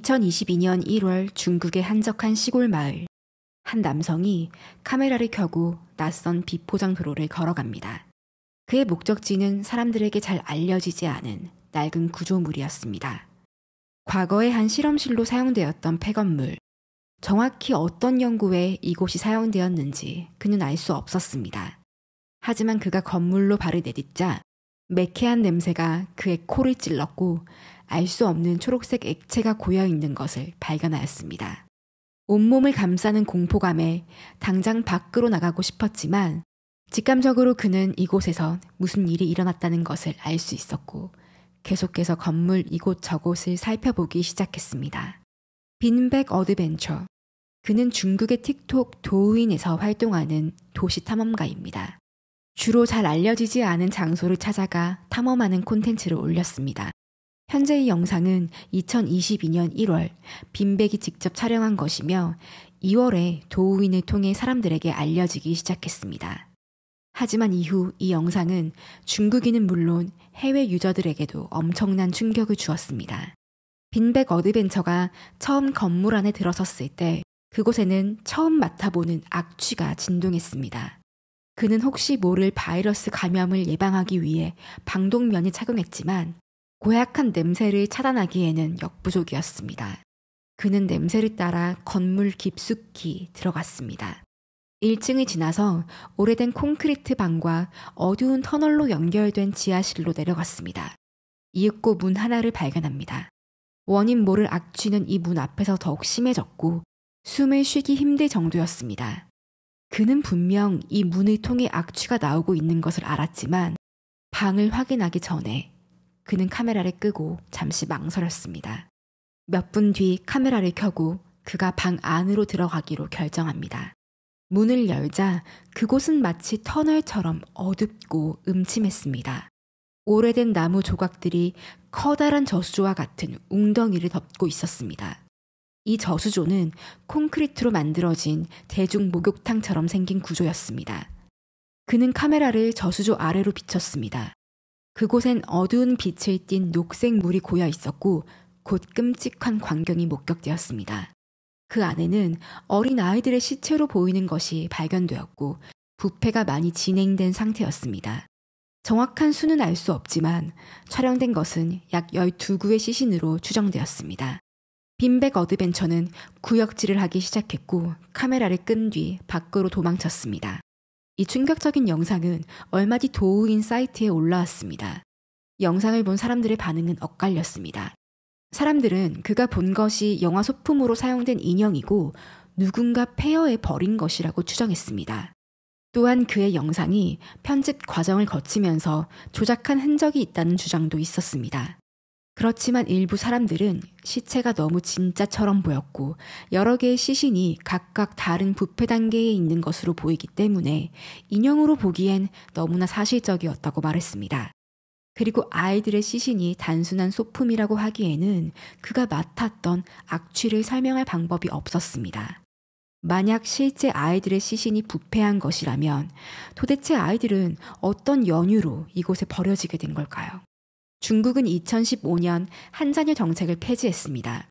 2022년 1월 중국의 한적한 시골 마을. 한 남성이 카메라를 켜고 낯선 비포장 도로를 걸어갑니다. 그의 목적지는 사람들에게 잘 알려지지 않은 낡은 구조물이었습니다. 과거에 한 실험실로 사용되었던 폐건물. 정확히 어떤 연구에 이곳이 사용되었는지 그는 알 수 없었습니다. 하지만 그가 건물로 발을 내딛자 매캐한 냄새가 그의 코를 찔렀고 알 수 없는 초록색 액체가 고여있는 것을 발견하였습니다. 온몸을 감싸는 공포감에 당장 밖으로 나가고 싶었지만 직감적으로 그는 이곳에서 무슨 일이 일어났다는 것을 알 수 있었고 계속해서 건물 이곳저곳을 살펴보기 시작했습니다. 빈백 어드벤처. 그는 중국의 틱톡 도우인에서 활동하는 도시 탐험가입니다. 주로 잘 알려지지 않은 장소를 찾아가 탐험하는 콘텐츠를 올렸습니다. 현재 이 영상은 2022년 1월 빈백이 직접 촬영한 것이며 2월에 도우인을 통해 사람들에게 알려지기 시작했습니다. 하지만 이후 이 영상은 중국인은 물론 해외 유저들에게도 엄청난 충격을 주었습니다. 빈백 어드벤처가 처음 건물 안에 들어섰을 때 그곳에는 처음 맡아보는 악취가 진동했습니다. 그는 혹시 모를 바이러스 감염을 예방하기 위해 방독면을 착용했지만 고약한 냄새를 차단하기에는 역부족이었습니다. 그는 냄새를 따라 건물 깊숙이 들어갔습니다. 1층을 지나서 오래된 콘크리트 방과 어두운 터널로 연결된 지하실로 내려갔습니다. 이윽고 문 하나를 발견합니다. 원인 모를 악취는 이 문 앞에서 더욱 심해졌고 숨을 쉬기 힘들 정도였습니다. 그는 분명 이 문을 통해 악취가 나오고 있는 것을 알았지만 방을 확인하기 전에 그는 카메라를 끄고 잠시 망설였습니다. 몇 분 뒤 카메라를 켜고 그가 방 안으로 들어가기로 결정합니다. 문을 열자 그곳은 마치 터널처럼 어둡고 음침했습니다. 오래된 나무 조각들이 커다란 저수조와 같은 웅덩이를 덮고 있었습니다. 이 저수조는 콘크리트로 만들어진 대중 목욕탕처럼 생긴 구조였습니다. 그는 카메라를 저수조 아래로 비췄습니다. 그곳엔 어두운 빛을 띤 녹색 물이 고여 있었고 곧 끔찍한 광경이 목격되었습니다. 그 안에는 어린 아이들의 시체로 보이는 것이 발견되었고 부패가 많이 진행된 상태였습니다. 정확한 수는 알 수 없지만 촬영된 것은 약 12구의 시신으로 추정되었습니다. 빈백 어드벤처는 구역질을 하기 시작했고 카메라를 끈 뒤 밖으로 도망쳤습니다. 이 충격적인 영상은 얼마 뒤 도우인 사이트에 올라왔습니다. 영상을 본 사람들의 반응은 엇갈렸습니다. 사람들은 그가 본 것이 영화 소품으로 사용된 인형이고 누군가 폐허에 버린 것이라고 추정했습니다. 또한 그의 영상이 편집 과정을 거치면서 조작한 흔적이 있다는 주장도 있었습니다. 그렇지만 일부 사람들은 시체가 너무 진짜처럼 보였고 여러 개의 시신이 각각 다른 부패 단계에 있는 것으로 보이기 때문에 인형으로 보기엔 너무나 사실적이었다고 말했습니다. 그리고 아이들의 시신이 단순한 소품이라고 하기에는 그가 맡았던 악취를 설명할 방법이 없었습니다. 만약 실제 아이들의 시신이 부패한 것이라면 도대체 아이들은 어떤 연유로 이곳에 버려지게 된 걸까요? 중국은 2015년 한자녀 정책을 폐지했습니다.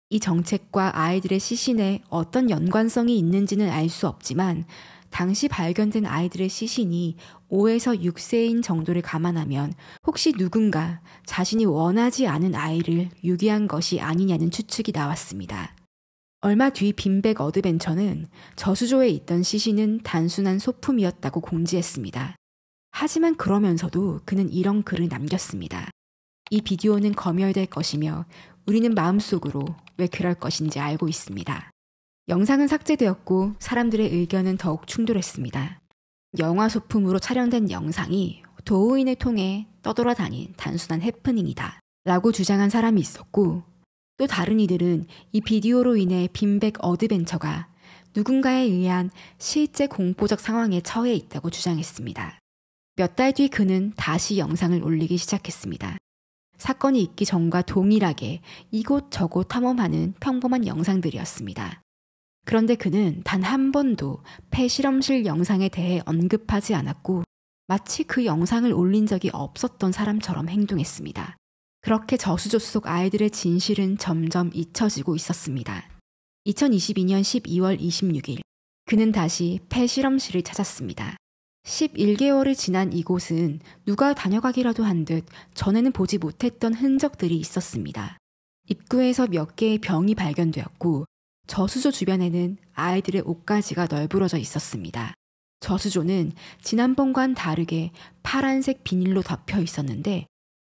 이 정책과 아이들의 시신에 어떤 연관성이 있는지는 알 수 없지만 당시 발견된 아이들의 시신이 5에서 6세인 정도를 감안하면 혹시 누군가 자신이 원하지 않은 아이를 유기한 것이 아니냐는 추측이 나왔습니다. 얼마 뒤 빈백 어드벤처는 저수조에 있던 시신은 단순한 소품이었다고 공지했습니다. 하지만 그러면서도 그는 이런 글을 남겼습니다. 이 비디오는 검열될 것이며 우리는 마음속으로 왜 그럴 것인지 알고 있습니다. 영상은 삭제되었고 사람들의 의견은 더욱 충돌했습니다. 영화 소품으로 촬영된 영상이 도우인을 통해 떠돌아다닌 단순한 해프닝이다 라고 주장한 사람이 있었고 또 다른 이들은 이 비디오로 인해 빈백 어드벤처가 누군가에 의한 실제 공포적 상황에 처해 있다고 주장했습니다. 몇 달 뒤 그는 다시 영상을 올리기 시작했습니다. 사건이 있기 전과 동일하게 이곳저곳 탐험하는 평범한 영상들이었습니다. 그런데 그는 단 한 번도 폐실험실 영상에 대해 언급하지 않았고 마치 그 영상을 올린 적이 없었던 사람처럼 행동했습니다. 그렇게 저수조 속 아이들의 진실은 점점 잊혀지고 있었습니다. 2022년 12월 26일, 그는 다시 폐 실험실을 찾았습니다. 11개월이 지난 이곳은 누가 다녀가기라도 한 듯 전에는 보지 못했던 흔적들이 있었습니다. 입구에서 몇 개의 병이 발견되었고 저수조 주변에는 아이들의 옷가지가 널브러져 있었습니다. 저수조는 지난번과는 다르게 파란색 비닐로 덮여 있었는데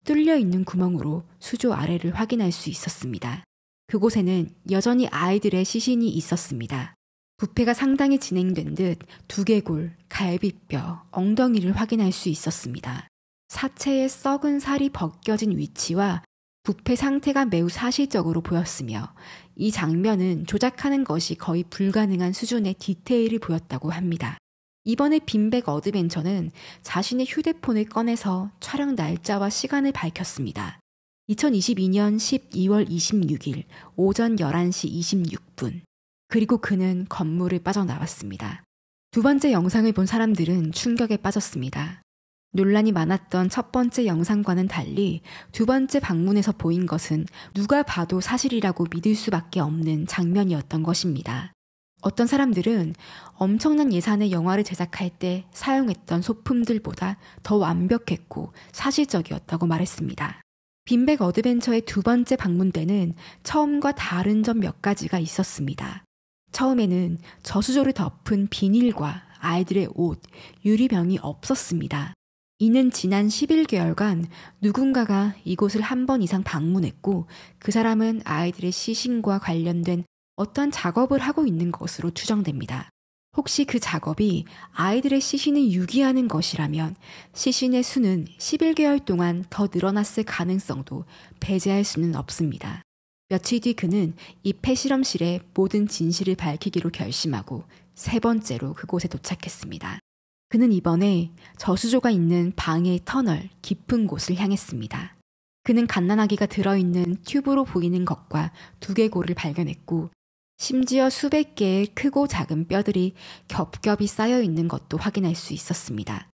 뚫려 있는 구멍으로 수조 아래를 확인할 수 있었습니다. 그곳에는 여전히 아이들의 시신이 있었습니다. 부패가 상당히 진행된 듯 두개골, 갈비뼈, 엉덩이를 확인할 수 있었습니다. 사체의 썩은 살이 벗겨진 위치와 부패 상태가 매우 사실적으로 보였으며 이 장면은 조작하는 것이 거의 불가능한 수준의 디테일을 보였다고 합니다. 이번에 빈백 어드벤처는 자신의 휴대폰을 꺼내서 촬영 날짜와 시간을 밝혔습니다. 2022년 12월 26일 오전 11시 26분. 그리고 그는 건물을 빠져나왔습니다. 두 번째 영상을 본 사람들은 충격에 빠졌습니다. 논란이 많았던 첫 번째 영상과는 달리 두 번째 방문에서 보인 것은 누가 봐도 사실이라고 믿을 수밖에 없는 장면이었던 것입니다. 어떤 사람들은 엄청난 예산의 영화를 제작할 때 사용했던 소품들보다 더 완벽했고 사실적이었다고 말했습니다. 빈백 어드벤처의 두 번째 방문 때는 처음과 다른 점 몇 가지가 있었습니다. 처음에는 저수조를 덮은 비닐과 아이들의 옷, 유리병이 없었습니다. 이는 지난 11개월간 누군가가 이곳을 한 번 이상 방문했고 그 사람은 아이들의 시신과 관련된 어떠한 작업을 하고 있는 것으로 추정됩니다. 혹시 그 작업이 아이들의 시신을 유기하는 것이라면 시신의 수는 11개월 동안 더 늘어났을 가능성도 배제할 수는 없습니다. 며칠 뒤 그는 이 폐실험실의 모든 진실을 밝히기로 결심하고 세 번째로 그곳에 도착했습니다. 그는 이번에 저수조가 있는 방의 터널 깊은 곳을 향했습니다. 그는 갓난아기가 들어있는 튜브로 보이는 것과 두개골을 발견했고 심지어 수백 개의 크고 작은 뼈들이 겹겹이 쌓여 있는 것도 확인할 수 있었습니다.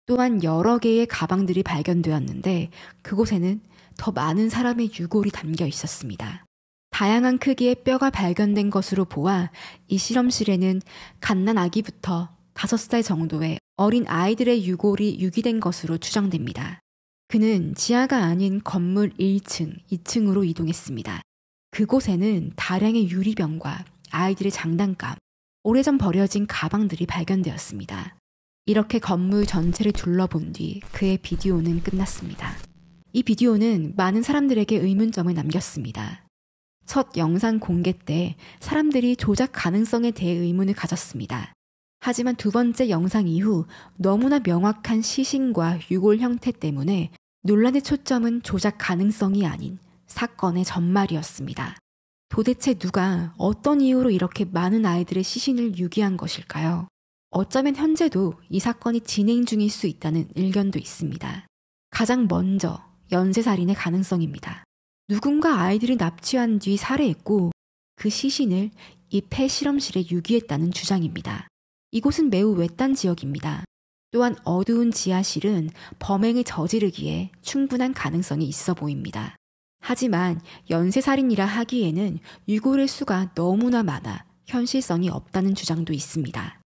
또한 여러 개의 가방들이 발견되었는데 그곳에는 더 많은 사람의 유골이 담겨 있었습니다. 다양한 크기의 뼈가 발견된 것으로 보아 이 실험실에는 갓난아기부터 5살 정도의 어린 아이들의 유골이 유기된 것으로 추정됩니다. 그는 지하가 아닌 건물 1층, 2층으로 이동했습니다. 그곳에는 다량의 유리병과 아이들의 장난감, 오래전 버려진 가방들이 발견되었습니다. 이렇게 건물 전체를 둘러본 뒤 그의 비디오는 끝났습니다. 이 비디오는 많은 사람들에게 의문점을 남겼습니다. 첫 영상 공개 때 사람들이 조작 가능성에 대해 의문을 가졌습니다. 하지만 두 번째 영상 이후 너무나 명확한 시신과 유골 형태 때문에 논란의 초점은 조작 가능성이 아닌 사건의 전말이었습니다. 도대체 누가 어떤 이유로 이렇게 많은 아이들의 시신을 유기한 것일까요? 어쩌면 현재도 이 사건이 진행 중일 수 있다는 의견도 있습니다. 가장 먼저 연쇄살인의 가능성입니다. 누군가 아이들을 납치한 뒤 살해했고 그 시신을 이 폐실험실에 유기했다는 주장입니다. 이곳은 매우 외딴 지역입니다. 또한 어두운 지하실은 범행을 저지르기에 충분한 가능성이 있어 보입니다. 하지만 연쇄살인이라 하기에는 유골의 수가 너무나 많아 현실성이 없다는 주장도 있습니다.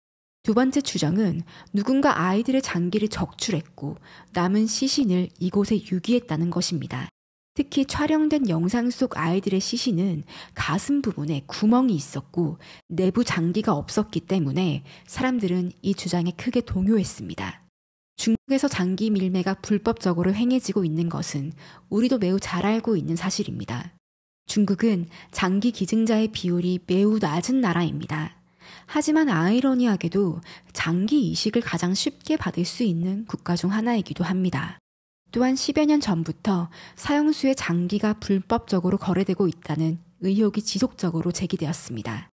두 번째 추정은 누군가 아이들의 장기를 적출했고 남은 시신을 이곳에 유기했다는 것입니다. 특히 촬영된 영상 속 아이들의 시신은 가슴 부분에 구멍이 있었고 내부 장기가 없었기 때문에 사람들은 이 주장에 크게 동요했습니다. 중국에서 장기 밀매가 불법적으로 행해지고 있는 것은 우리도 매우 잘 알고 있는 사실입니다. 중국은 장기 기증자의 비율이 매우 낮은 나라입니다. 하지만 아이러니하게도 장기 이식을 가장 쉽게 받을 수 있는 국가 중 하나이기도 합니다. 또한 10여 년 전부터 사형수의 장기가 불법적으로 거래되고 있다는 의혹이 지속적으로 제기되었습니다.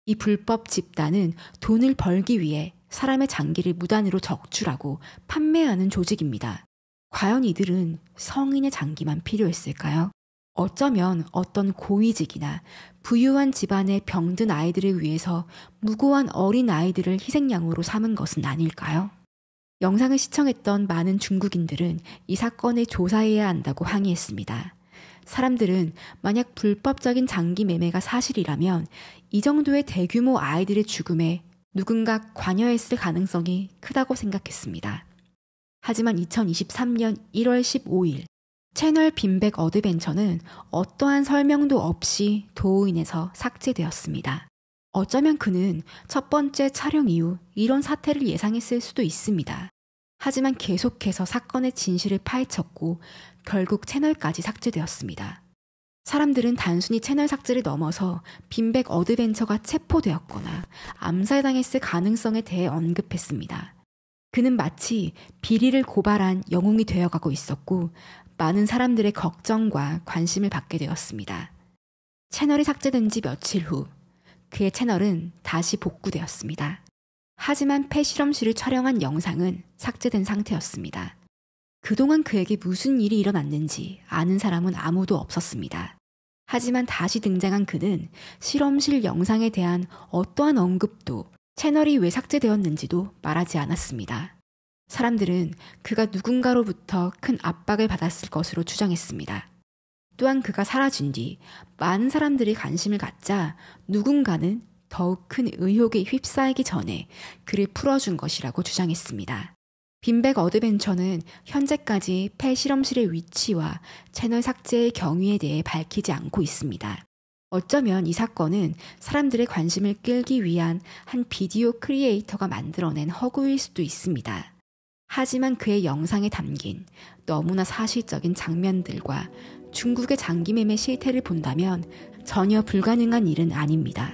이 불법 집단은 돈을 벌기 위해 사람의 장기를 무단으로 적출하고 판매하는 조직입니다. 과연 이들은 성인의 장기만 필요했을까요? 어쩌면 어떤 고위직이나 부유한 집안의 병든 아이들을 위해서 무고한 어린 아이들을 희생양으로 삼은 것은 아닐까요? 영상을 시청했던 많은 중국인들은 이 사건을 조사해야 한다고 항의했습니다. 사람들은 만약 불법적인 장기 매매가 사실이라면 이 정도의 대규모 아이들의 죽음에 누군가 관여했을 가능성이 크다고 생각했습니다. 하지만 2023년 1월 15일 채널 빈백 어드벤처는 어떠한 설명도 없이 도우인에서 삭제되었습니다. 어쩌면 그는 첫 번째 촬영 이후 이런 사태를 예상했을 수도 있습니다. 하지만 계속해서 사건의 진실을 파헤쳤고 결국 채널까지 삭제되었습니다. 사람들은 단순히 채널 삭제를 넘어서 빈백 어드벤처가 체포되었거나 암살당했을 가능성에 대해 언급했습니다. 그는 마치 비리를 고발한 영웅이 되어가고 있었고 많은 사람들의 걱정과 관심을 받게 되었습니다. 채널이 삭제된 지 며칠 후 그의 채널은 다시 복구되었습니다. 하지만 폐실험실을 촬영한 영상은 삭제된 상태였습니다. 그동안 그에게 무슨 일이 일어났는지 아는 사람은 아무도 없었습니다. 하지만 다시 등장한 그는 실험실 영상에 대한 어떠한 언급도 채널이 왜 삭제되었는지도 말하지 않았습니다. 사람들은 그가 누군가로부터 큰 압박을 받았을 것으로 추정했습니다. 또한 그가 사라진 뒤 많은 사람들이 관심을 갖자 누군가는 더욱 큰 의혹에 휩싸이기 전에 그를 풀어준 것이라고 주장했습니다. 빈백 어드벤처는 현재까지 폐실험실의 위치와 채널 삭제의 경위에 대해 밝히지 않고 있습니다. 어쩌면 이 사건은 사람들의 관심을 끌기 위한 한 비디오 크리에이터가 만들어낸 허구일 수도 있습니다. 하지만 그의 영상에 담긴 너무나 사실적인 장면들과 중국의 장기 매매 실태를 본다면 전혀 불가능한 일은 아닙니다.